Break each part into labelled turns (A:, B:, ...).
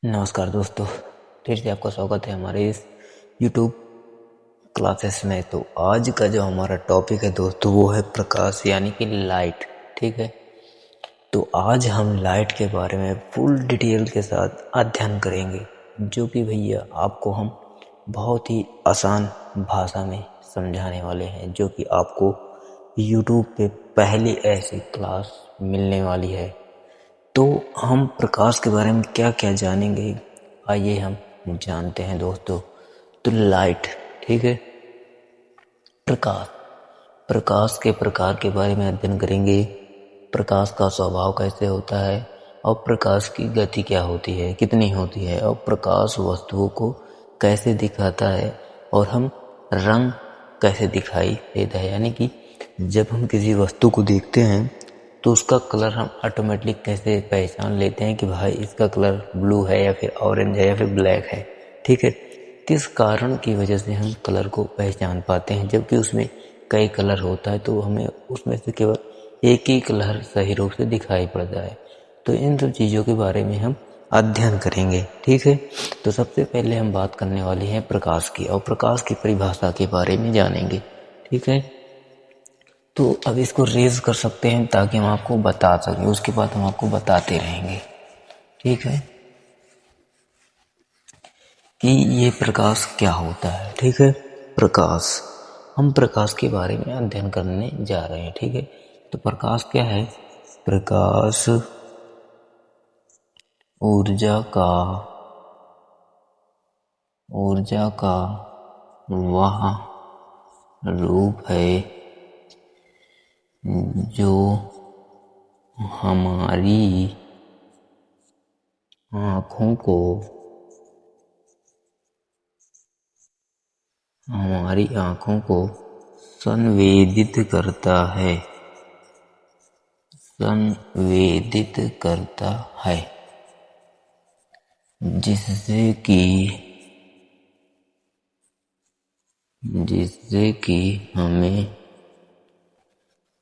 A: नमस्कार दोस्तों, फिर से आपका स्वागत है हमारे इस YouTube क्लासेस में। तो आज का जो हमारा टॉपिक है दोस्तों वो है प्रकाश यानी कि लाइट। ठीक है, तो आज हम लाइट के बारे में फुल डिटेल के साथ अध्ययन करेंगे, जो कि भैया आपको हम बहुत ही आसान भाषा में समझाने वाले हैं, जो कि आपको YouTube पे पहली ऐसी क्लास मिलने वाली है। तो हम प्रकाश के बारे में क्या क्या जानेंगे, आइए हम जानते हैं दोस्तों। तो लाइट, ठीक है, प्रकाश प्रकाश के प्रकार के बारे में अध्ययन करेंगे। प्रकाश का स्वभाव कैसे होता है और प्रकाश की गति क्या होती है, कितनी होती है, और प्रकाश वस्तुओं को कैसे दिखाता है, और हम रंग कैसे दिखाई देता है। यानी कि जब हम किसी वस्तु को देखते हैं तो उसका कलर हम ऑटोमेटिक कैसे पहचान लेते हैं कि भाई इसका कलर ब्लू है या फिर ऑरेंज है या फिर ब्लैक है। ठीक है, किस कारण की वजह से हम कलर को पहचान पाते हैं, जबकि उसमें कई कलर होता है तो हमें उसमें से केवल एक ही कलर सही रूप से दिखाई पड़ता है। तो इन सब चीज़ों के बारे में हम अध्ययन करेंगे। ठीक है, तो सबसे पहले हम बात करने वाली है प्रकाश की, और प्रकाश की परिभाषा के बारे में जानेंगे। ठीक है, तो अब इसको रेज कर सकते हैं ताकि हम आपको बता सकें, उसके बाद हम आपको बताते रहेंगे। ठीक है, कि ये प्रकाश क्या होता है। ठीक है, प्रकाश, हम प्रकाश के बारे में अध्ययन करने जा रहे हैं। ठीक है, तो प्रकाश क्या है? प्रकाश ऊर्जा का वह रूप है जो हमारी आँखों को संवेदित करता है, जिससे कि हमें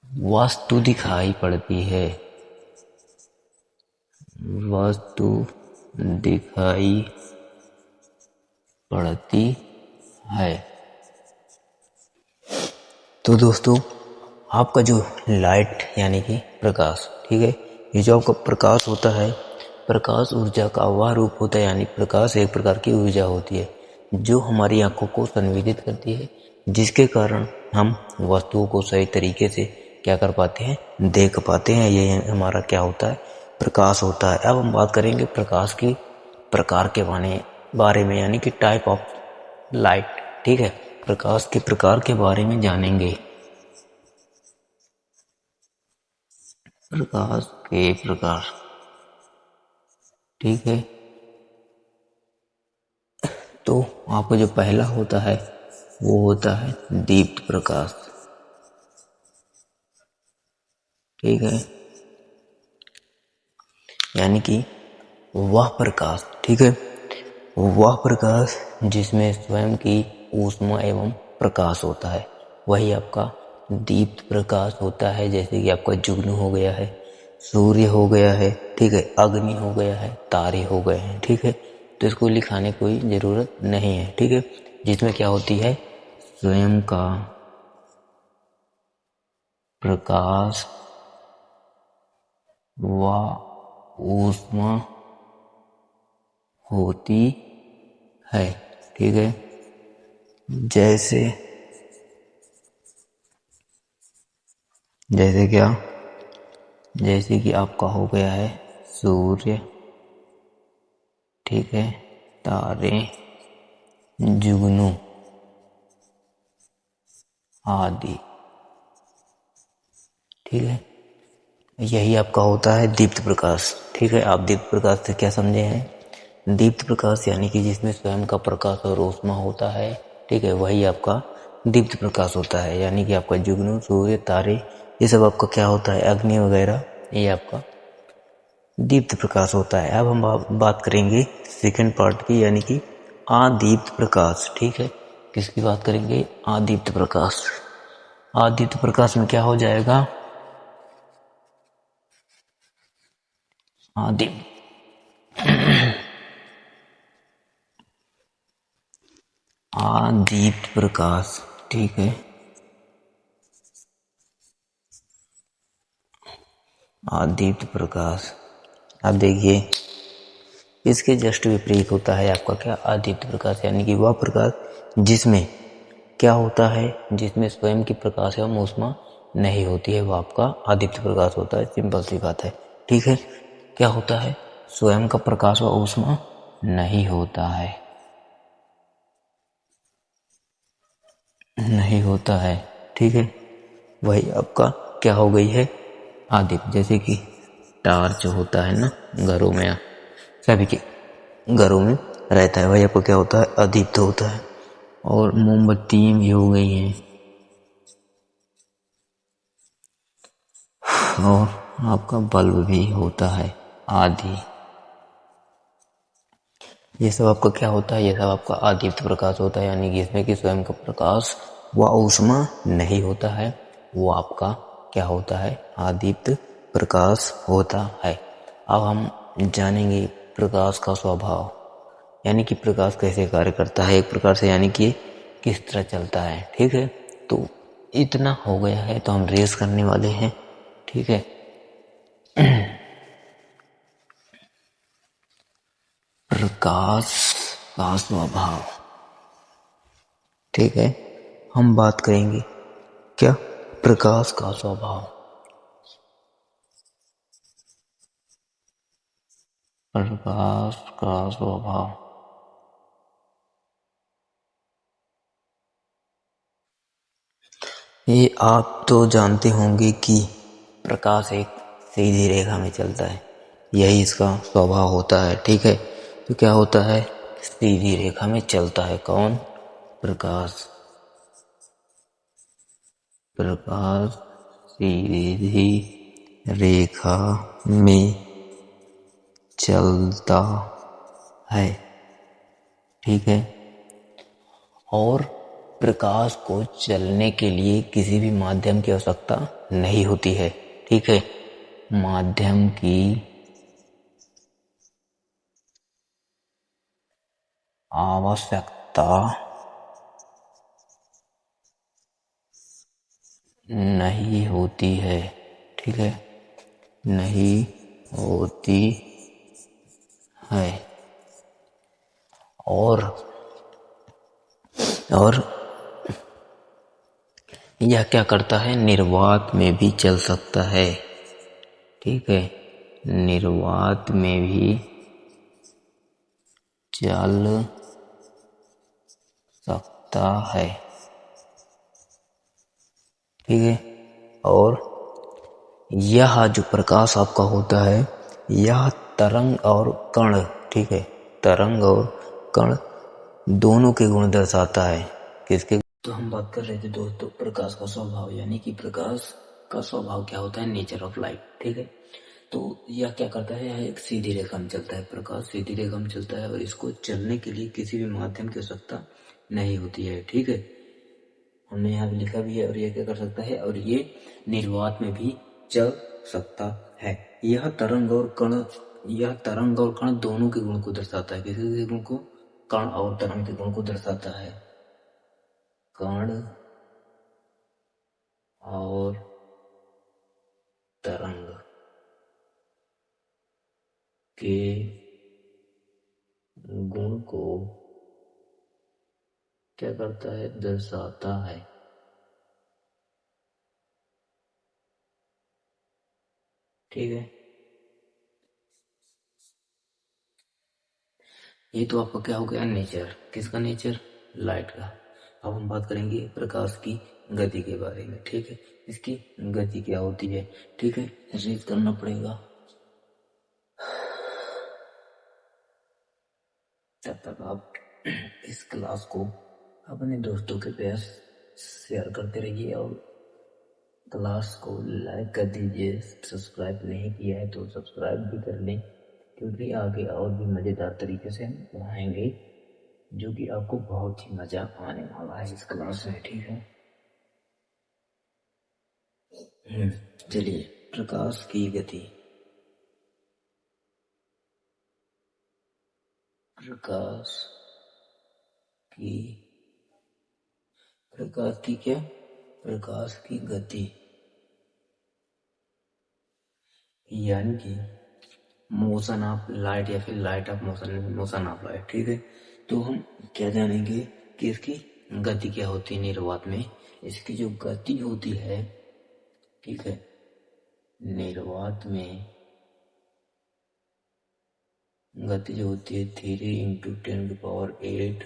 A: वस्तु दिखाई पड़ती है, वस्तु दिखाई पड़ती है। तो दोस्तों, आपका जो लाइट यानी कि प्रकाश, ठीक है, ये जो आपका प्रकाश होता है, प्रकाश ऊर्जा का वह रूप होता है, यानी प्रकाश एक प्रकार की ऊर्जा होती है जो हमारी आंखों को संवेदित करती है, जिसके कारण हम वस्तुओं को सही तरीके से क्या कर पाते हैं, देख पाते हैं। ये हमारा क्या होता है, प्रकाश होता है। अब हम बात करेंगे प्रकाश की प्रकार के बारे में, यानी कि टाइप ऑफ लाइट। ठीक है, प्रकाश के प्रकार के बारे में जानेंगे। प्रकाश के प्रकार, ठीक है, तो आपका जो पहला होता है वो होता है दीप्त प्रकाश। ठीक है, यानी कि वह प्रकाश, ठीक है, वह प्रकाश जिसमें स्वयं की ऊष्मा एवं प्रकाश होता है, वही आपका दीप्त प्रकाश होता है। जैसे कि आपका जुगनू हो गया है, सूर्य हो गया है, ठीक है, अग्नि हो गया है, तारे हो गए हैं। ठीक है, तो इसको लिखाने कोई ज़रूरत नहीं है। ठीक है, जिसमें क्या होती है, स्वयं का प्रकाश व ऊष्मा होती है। ठीक है, जैसे जैसे क्या, जैसे कि आपका हो गया है सूर्य, ठीक है, तारे, जुगनू आदि। ठीक है, यही आपका होता है दीप्त प्रकाश। ठीक है, आप दीप्त प्रकाश से क्या समझे हैं? दीप्त प्रकाश यानी कि जिसमें स्वयं का प्रकाश और ऊष्मा होता है। ठीक है, वही आपका दीप्त प्रकाश होता है। यानी कि आपका जुगनू, सूर्य, तारे, ये सब आपका क्या होता है, अग्नि वगैरह, ये आपका दीप्त प्रकाश होता है। अब हम बात करेंगे सेकंड पार्ट की, यानी कि आदीप्त प्रकाश। ठीक है, किसकी बात करेंगे? आदीप्त प्रकाश। आदीप्त प्रकाश में क्या हो जाएगा, आदि आदीप्त प्रकाश, ठीक है। आदीप्त प्रकाश। अब देखिए, इसके जस्ट विपरीत होता है आपका क्या, आदीप्त प्रकाश, यानी कि वह प्रकाश जिसमें क्या होता है, जिसमें स्वयं की प्रकाश एवं ऊष्मा नहीं होती है, वह आपका आदीप्त प्रकाश होता है। सिंपल सी बात है, ठीक है। क्या होता है, स्वयं का प्रकाश व ऊष्मा नहीं होता है, नहीं होता है, ठीक है। वही आपका क्या हो गई है, आदीप्त। जैसे कि टार्च होता है ना घरों में, सभी के घरों में रहता है, वही आपको क्या होता है, अदीप्त होता है। और मोमबत्ती भी हो गई हैं, और आपका बल्ब भी होता है, आदि। ये सब आपका क्या होता है, ये सब आपका आदीप्त प्रकाश होता है, यानी कि इसमें कि स्वयं का प्रकाश व ऊष्मा नहीं होता है, वो आपका क्या होता है, आदीप्त प्रकाश होता है। अब हम जानेंगे प्रकाश का स्वभाव, यानी कि प्रकाश कैसे कार्य करता है एक प्रकार से, यानी कि किस तरह चलता है, ठीक है। तो इतना हो गया है, तो हम रेस करने वाले हैं, ठीक है। प्रकाश का स्वभाव, ठीक है। हम बात करेंगे क्या, प्रकाश का स्वभाव। प्रकाश का स्वभाव, ये आप तो जानते होंगे कि प्रकाश एक सीधी रेखा में चलता है, यही इसका स्वभाव होता है, ठीक है। तो क्या होता है, सीधी रेखा में चलता है, कौन, प्रकाश। प्रकाश सीधी रेखा में चलता है, ठीक है। और प्रकाश को चलने के लिए किसी भी माध्यम की आवश्यकता नहीं होती है, ठीक है। माध्यम की आवश्यकता नहीं होती है, ठीक है, नहीं होती है। और और यह क्या करता है, निर्वात में भी चल सकता है, ठीक है। निर्वात में भी चल सकता है, ठीक है। और यह जो प्रकाश आपका होता है, यह तरंग और कण, ठीक है, तरंग और कण दोनों के गुण दर्शाता है, किसके। तो हम बात कर रहे थे दोस्तों प्रकाश का स्वभाव, यानी कि प्रकाश का स्वभाव क्या होता है, नेचर ऑफ लाइट, ठीक है। तो यह क्या करता है, यह एक सीधी रेखा में चलता है, प्रकाश सीधी रेखा में चलता है, और इसको चलने के लिए किसी भी माध्यम की आवश्यकता नहीं होती है, ठीक है। हमने यहाँ लिखा भी है, और ये क्या कर सकता है, और ये निर्वात में भी चल सकता है। यह तरंग और कण, यह तरंग और कण दोनों के गुण को दर्शाता है, किसी गुण को, कण और तरंग के गुण को दर्शाता है। कण और तरंग के गुण को क्या करता है, दर्शाता है, ठीक है। ये तो आपका क्या हो गया, नेचर, किसका नेचर, लाइट का। अब हम बात करेंगे प्रकाश की गति के बारे में, ठीक है। इसकी गति क्या होती है, ठीक है, रीड करना पड़ेगा। तब तक आप इस क्लास को अपने दोस्तों के पास शेयर करते रहिए, और क्लास को लाइक कर दीजिए। सब्सक्राइब नहीं किया है तो सब्सक्राइब भी कर लें, क्योंकि आगे और भी मज़ेदार तरीके से हम पढ़ाएंगे, जो कि आपको बहुत ही मज़ा आने वाला है इस क्लास में, ठीक है। चलिए, प्रकाश की गति। प्रकाश की प्रकाश की क्या? प्रकाश की गति, यानी कि मोशन ऑफ लाइट या फिर light of motion, motion of light. ठीक है, तो हम क्या जानेंगे कि इसकी गति क्या होती है निर्वात में। इसकी जो गति होती है, ठीक है, निर्वात में गति जो होती है 3 × 10⁸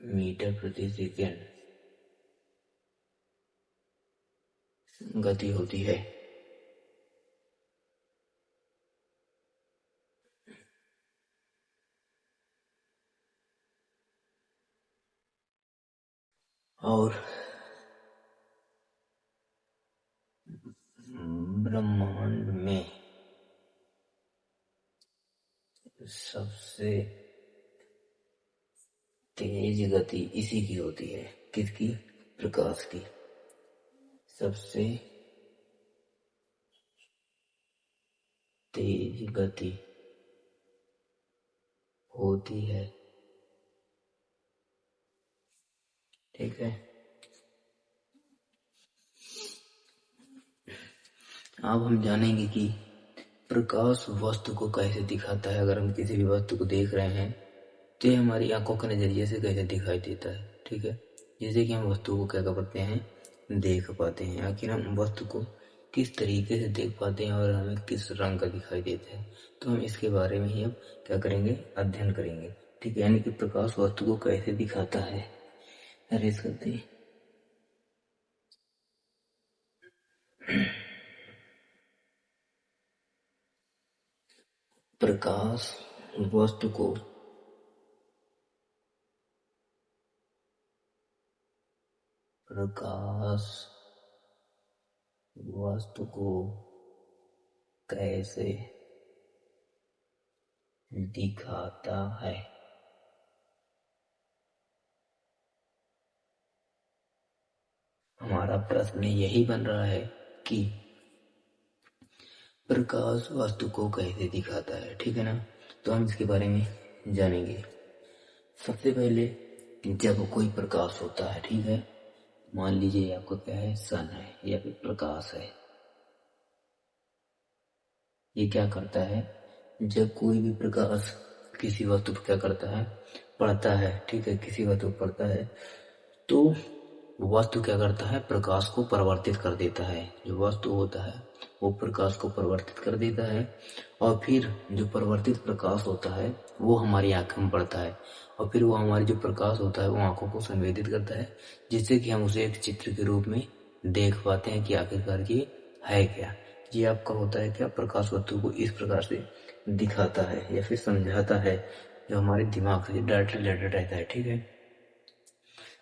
A: मीटर प्रति सेकेंड गति होती है। और ब्रह्मांड में सबसे तेज गति इसी की होती है। किसकी? प्रकाश की। सबसे तेज गति होती है, ठीक है। अब हम जानेंगे कि प्रकाश वस्तु को कैसे दिखाता है। अगर हम किसी भी वस्तु को देख रहे हैं तो ये हमारी आंखों के नजरिए से कैसे दिखाई देता है, ठीक है। जैसे कि हम वस्तु को क्या करते हैं, देख पाते हैं। आखिर हम वस्तु को किस तरीके से देख पाते हैं और हमें किस रंग का दिखाई देता है, तो हम इसके बारे में ही अब क्या करेंगे, अध्ययन करेंगे, ठीक है। यानी कि प्रकाश वस्तु को कैसे दिखाता है। रेस करते हैं। प्रकाश वस्तु को प्रकाश वस्तु को कैसे दिखाता है। हमारा प्रश्न यही बन रहा है कि प्रकाश वस्तु को कैसे दिखाता है, ठीक है ना। तो हम इसके बारे में जानेंगे। सबसे पहले जब कोई प्रकाश होता है, ठीक है, मान लीजिए आपको क्या है, सन है या फिर प्रकाश है। ये क्या करता है, जब कोई भी प्रकाश किसी वस्तु पर क्या करता है, पड़ता है, ठीक है, किसी वस्तु पर पड़ता है, तो वस्तु क्या करता है, प्रकाश को परिवर्तित कर देता है। जो वस्तु होता है वो प्रकाश को परिवर्तित कर देता है, और फिर जो परिवर्तित प्रकाश होता है वो हमारी आंख में पड़ता है, और फिर वो हमारी जो प्रकाश होता है वो आंखों को संवेदित करता है, जिससे कि हम उसे एक चित्र के रूप में देख पाते हैं कि आखिरकार ये है क्या। ये आपका होता है क्या, प्रकाश वस्तु को इस प्रकार से दिखाता है या फिर समझाता है, जो हमारे दिमाग से डायरेक्ट रिलेटेड रहता है, ठीक है।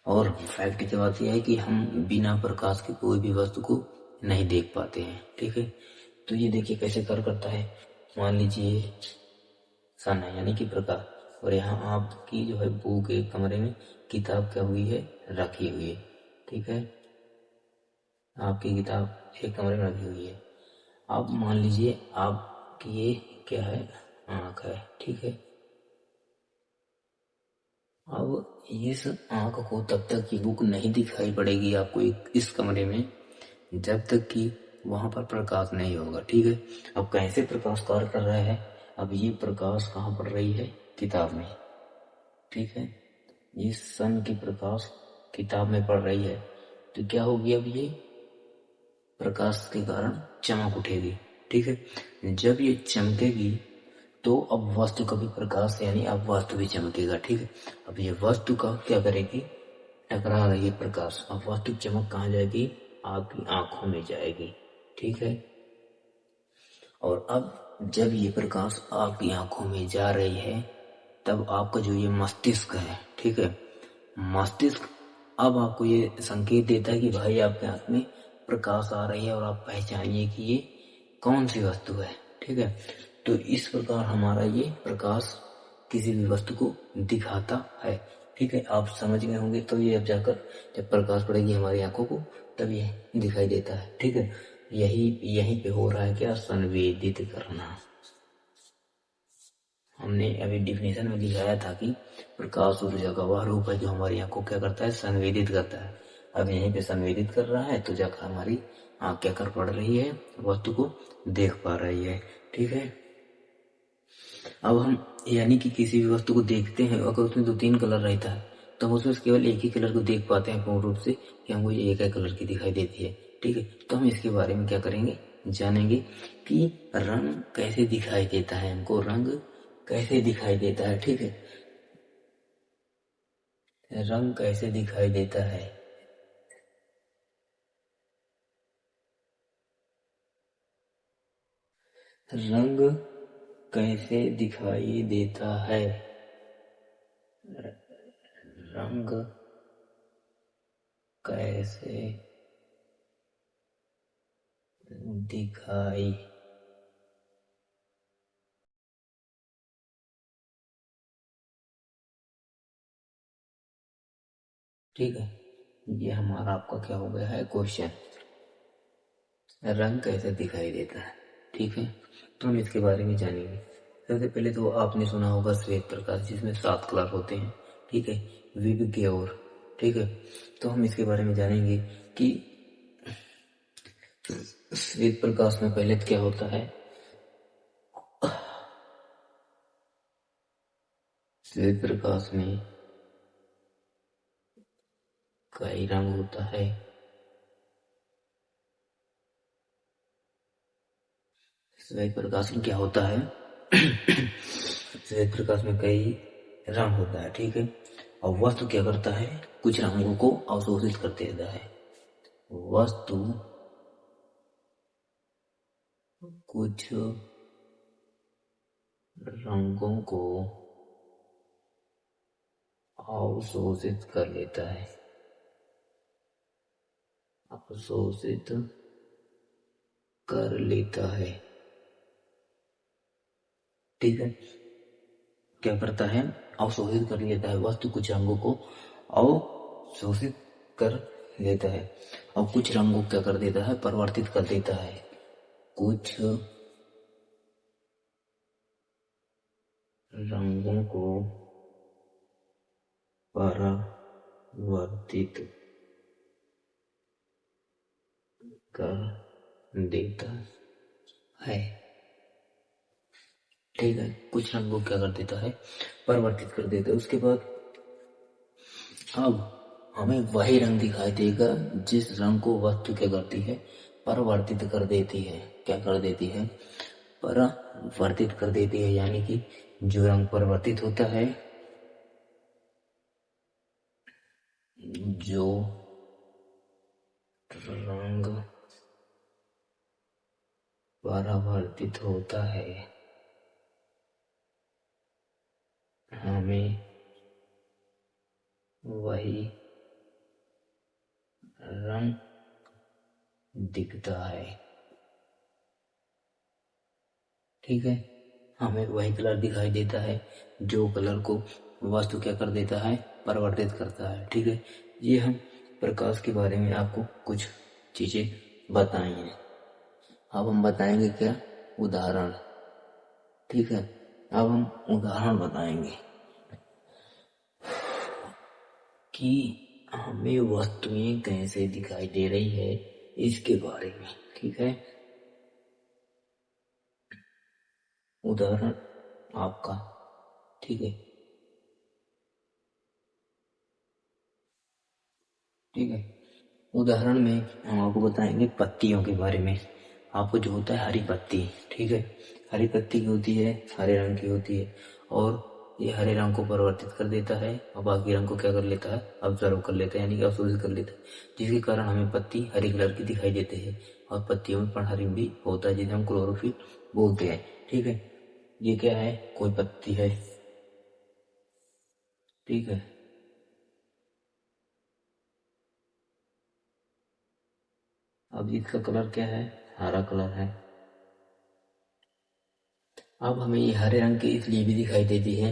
A: और फैक्ट की बात यह है कि हम बिना प्रकाश के कोई भी वस्तु को नहीं देख पाते हैं, ठीक है। तो ये देखिए कैसे कर करता है। मान लीजिए सन है यानी कि प्रकाश, और यहाँ आपकी जो है बुक एक कमरे में किताब क्या हुई है, रखी हुई है, ठीक है। आपकी किताब एक कमरे में रखी हुई है। अब मान लीजिए आपकी ये क्या है, आँख है, ठीक है। अब इस आँख को तब तक ये बुक नहीं दिखाई पड़ेगी आपको इस कमरे में, जब तक कि वहां पर प्रकाश नहीं होगा, ठीक है। अब कैसे प्रकाश कार्य कर रहा है, अब ये प्रकाश कहाँ पड़ रही है, किताब में, ठीक है। ये सन की प्रकाश किताब में पड़ रही है, तो क्या होगी, अब ये प्रकाश के कारण चमक उठेगी, ठीक है। जब ये चमकेगी तो अब वस्तु का भी प्रकाश यानी अब वस्तु भी चमकेगा, ठीक है। अब ये वस्तु का क्या करेगी, टकरा रही है प्रकाश, अब वस्तु चमक कहाँ जाएगी, आपकी आंखों में जाएगी, ठीक है। और अब जब ये प्रकाश आपकी आंखों में जा रही है, तब आपका जो ये मस्तिष्क है, ठीक है, मस्तिष्क अब आपको ये संकेत देता है कि भाई आपके आंख में प्रकाश आ रही है और आप पहचानिए कि ये कौन सी वस्तु है, ठीक है। तो इस प्रकार हमारा ये प्रकाश किसी भी वस्तु को दिखाता है, ठीक है। आप समझ गए होंगे। तो ये अब जाकर जब प्रकाश पड़ेगी हमारी आंखों को तब ये दिखाई देता है, ठीक है। यही यहीं पे हो रहा है क्या, संवेदित करना। हमने अभी डिफिनेशन में दिखाया था कि प्रकाश ऊर्जा का वह रूप है जो हमारी आंख को क्या करता है, संवेदित करता है। अब यहीं पे संवेदित कर रहा है तो जाकर हमारी आंख क्या कर पड़ रही है, वस्तु को देख पा रही है। ठीक है। अब हम यानी कि किसी भी वस्तु को देखते हैं, अगर उसमें 2-3 कलर रहता है तो हम उसमें केवल एक ही कलर को देख पाते हैं पूर्ण रूप से, कि हमको ये एक ही कलर की दिखाई देती है। ठीक है। तो हम इसके बारे में क्या करेंगे, जानेंगे कि रंग कैसे दिखाई देता है, हमको रंग कैसे दिखाई देता है। ठीक है। रंग कैसे दिखाई देता है। रंग कैसे दिखाई देता है। रंग कैसे दिखाई ठीक है। ये हमारा आपका क्या हो गया है, क्वेश्चन। रंग कैसे दिखाई देता है। ठीक है। तो हम इसके बारे में जानेंगे। सबसे पहले तो आपने सुना होगा श्वेत प्रकाश, जिसमें 7 कलर होते हैं। ठीक है। विभिन्न और। ठीक है। तो हम इसके बारे में जानेंगे कि श्वेत प्रकाश में पहले तो क्या होता है। श्वेत प्रकाश में कई रंग होता है। श्वेत प्रकाश में क्या होता है, श्वेत प्रकाश में कई रंग होता है। ठीक है। और वस्तु क्या करता है, कुछ रंगों को अवशोषित कर देता है। वस्तु कुछ रंगों को अवशोषित कर लेता है। अवशोषित कर लेता है। ठीक है। क्या करता है, अवशोषित कर लेता है। वस्तु कुछ रंगों को अवशोषित कर लेता है और कुछ रंगों को क्या कर देता है, परिवर्तित कर देता है। कुछ रंगों को परावर्तित कर देता है। ठीक है। कुछ रंगों को क्या कर देता है, परिवर्तित कर देता है। उसके बाद अब हमें वही रंग दिखाई देगा जिस रंग को वस्तु क्या करती है, परिवर्तित कर देती है। क्या कर देती है, परावर्तित कर देती है। यानी कि जो रंग परिवर्तित होता है, जो रंग परावर्तित होता है, हमें वही रंग दिखता है। ठीक है। हमें वही कलर दिखाई देता है जो कलर को वस्तु क्या कर देता है, परिवर्तित करता है। ठीक है। ये हम प्रकाश के बारे में आपको कुछ चीजें बताई हैं। अब हम बताएंगे क्या, उदाहरण। ठीक है। अब हम उदाहरण बताएंगे कि हमें वस्तुएं कैसे दिखाई दे रही है, इसके बारे में। ठीक है। उदाहरण आपका। ठीक है। ठीक है। उदाहरण में हम आपको बताएंगे पत्तियों के बारे में। आपको जो होता है हरी पत्ती। ठीक है। हरी पत्ती की होती है, हरे रंग की होती है और ये हरे रंग को परिवर्तित कर देता है और बाकी रंग को क्या कर लेता है, ऑब्जर्व कर लेता है, यानी कि अवशोषित कर लेता है, जिसके कारण हमें पत्ती हरी कलर की दिखाई देती है और पत्तियों में पर्णहरित भी होता है, जिसे हम क्लोरोफिल बोलते हैं। ठीक है। ये क्या है, कोई पत्ती है। ठीक है। अब इसका कलर क्या है, हरा कलर है। अब हमें ये हरे रंग की इसलिए भी दिखाई देती है,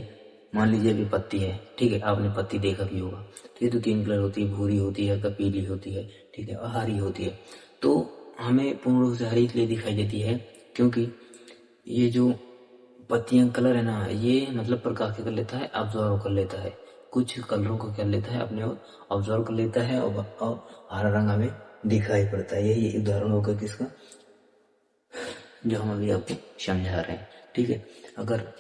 A: मान लीजिए अभी पत्ती है। ठीक है। आपने पत्ती देखा भी होगा। ठीक है। तो 3 कलर होती है, भूरी होती है, पीली होती है। ठीक है। और हरी होती है। तो हमें पूर्ण रूप से हरी इसलिए दिखाई देती है क्योंकि ये जो पत्तियां कलर है ना, ये मतलब प्रकाश क्या कर लेता है, ऑब्जर्व कर लेता है। कुछ कलरों को क्या लेता है, अपने ओर ऑब्जर्व कर लेता है, और हरा रंग हमें दिखाई पड़ता है। यही उदाहरण होगा किसका, जो हम अभी आपको समझा रहे हैं। ठीक है, अगर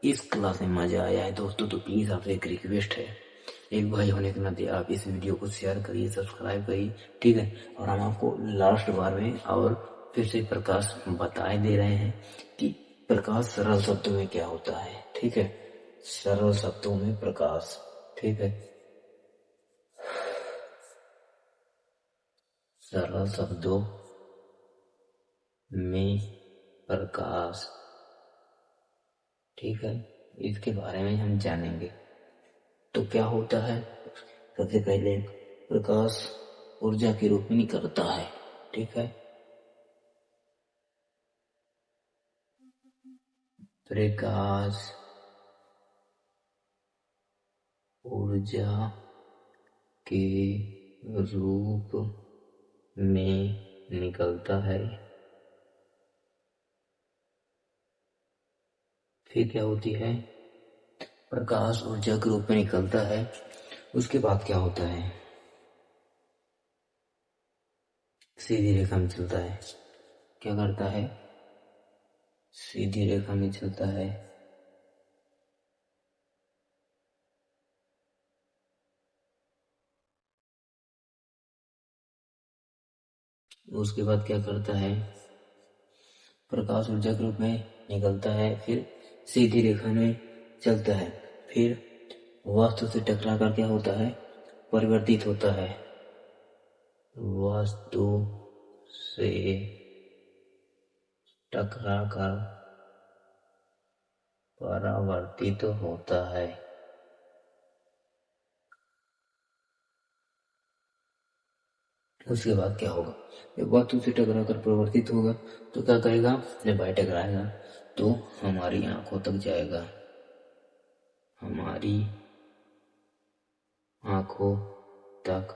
A: इस क्लास में मजा आया है दोस्तों, तो प्लीज आपसे एक रिक्वेस्ट है, एक भाई होने के नाते आप इस वीडियो को शेयर करिए, सब्सक्राइब करिए। ठीक है, और हम आपको लास्ट बार में और फिर से प्रकाश बताए दे रहे हैं कि प्रकाश सरल शब्दों में क्या होता है। ठीक है, सरल शब्दों में प्रकाश। ठीक है, सरल शब्दों में प्रकाश। ठीक है, इसके बारे में हम जानेंगे। तो क्या होता है, सबसे पहले प्रकाश ऊर्जा के रूप में निकलता है। ठीक है, प्रकाश ऊर्जा के रूप में निकलता है। फिर क्या होती है, प्रकाश ऊर्जा के रूप में निकलता है। उसके बाद क्या होता है, सीधी रेखा में चलता है। क्या करता है, सीधी रेखा में चलता है। उसके बाद क्या करता है, प्रकाश ऊर्जा के रूप में निकलता है, फिर सीधी रेखा में चलता है, फिर वस्तु से टकरा कर क्या होता है, परिवर्तित होता है। वस्तु से टकरा कर परावर्तित होता है। उसके बाद क्या होगा, जब वस्तु से टकरा कर परिवर्तित होगा तो क्या करेगा, जब भाई टकराएगा तो हमारी आंखों तक जाएगा, हमारी आंखों तक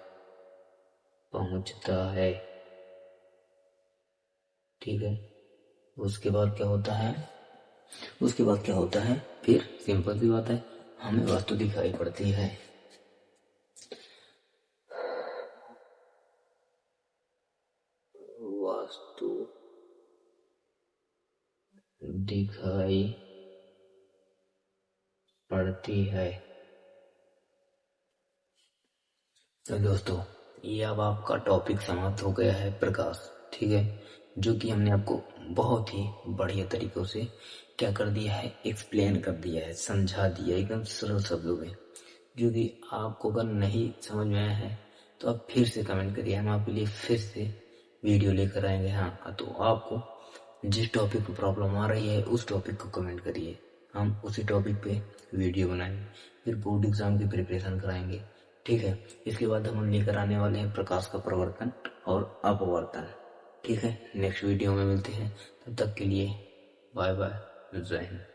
A: पहुंचता है। ठीक है, उसके बाद क्या होता है, उसके बाद क्या होता है, फिर सिंपल सी बात है, हमें वस्तु दिखाई पड़ती है। वस्तु दिखाई पड़ती है। तो दोस्तों, ये अब आपका टॉपिक समाप्त हो गया है, प्रकाश। ठीक है, जो कि हमने आपको बहुत ही बढ़िया तरीकों से क्या कर दिया है, एक्सप्लेन कर दिया है, समझा दिया एकदम सरल शब्दों में। जो कि आपको अगर नहीं समझ में आया है तो आप फिर से कमेंट करिए, हम आपके लिए फिर से वीडियो लेकर आएंगे। हाँ, तो आपको जिस टॉपिक पर प्रॉब्लम आ रही है उस टॉपिक को कमेंट करिए, हम उसी टॉपिक पे वीडियो बनाएंगे, फिर बोर्ड एग्जाम की प्रिपरेशन कराएंगे। ठीक है, इसके बाद हम लेकर आने वाले हैं प्रकाश का प्रवर्तन और अपवर्तन। ठीक है, नेक्स्ट वीडियो में मिलते हैं, तब तक के लिए बाय बाय, जय हिंद।